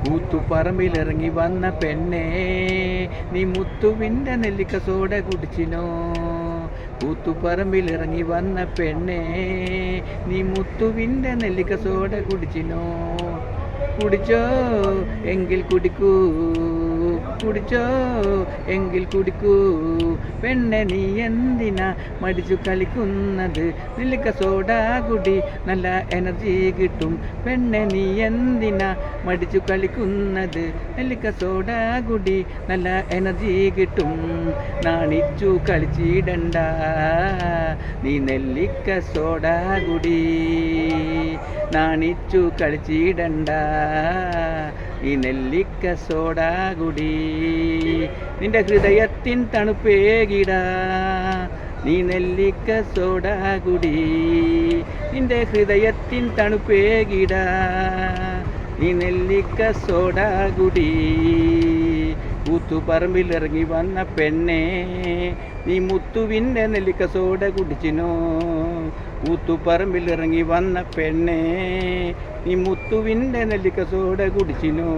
കൂത്തുപറമ്പിലിറങ്ങി വന്ന പെണ്ണേ, നീ മുത്തുവിൻ്റെ നെല്ലിക്ക സോഡ കുടിച്ചിനോ? കൂത്തുപറമ്പിലിറങ്ങി വന്ന പെണ്ണേ, നീ മുത്തുവിൻ്റെ നെല്ലിക്ക സോഡ കുടിച്ചിനോ? കുടിച്ചോ എങ്കിൽ കുടിക്കൂ, കുടിച്ചോ എങ്കിൽ കുടിക്കൂ. പെണ്ണെ നീ എന്തിനാ മടിച്ചു കളിക്കുന്നത്? നെല്ലിക്ക സോഡ കുടി, നല്ല എനർജി കിട്ടും. പെണ്ണെ നീ എന്തിനാ മടിച്ചു കളിക്കുന്നത്? നെല്ലിക്ക സോഡ കുടി, നല്ല എനർജി കിട്ടും. നാണിച്ചു കളിച്ചിടണ്ട, നീ നെല്ലിക്ക സോഡ കുടി. നാണിച്ചു കളിച്ചിടണ്ട, ഈ നെല്ലിക്ക സോഡ കുടി. നിന്റെ ഹൃദയത്തിൻ തണുപ്പേകിടാ, നീ നെല്ലിക്ക സോഡ കുടി. നിന്റെ ഹൃദയത്തിൻ തണുപ്പേകിടാ, നീ നെല്ലിക്ക സോഡ കുടി. കൂത്തുപറമ്പിലിറങ്ങി വന്ന പെണ്ണേ, നീ മുത്തുവിൻ്റെ നെല്ലിക്ക സോഡ കുടിച്ചിനോ? കൂത്തുപറമ്പിലിറങ്ങി വന്ന പെണ്ണേ, നീ മുത്തുവിൻ്റെ നെല്ലിക്ക സോഡ കുടിച്ചിനോ?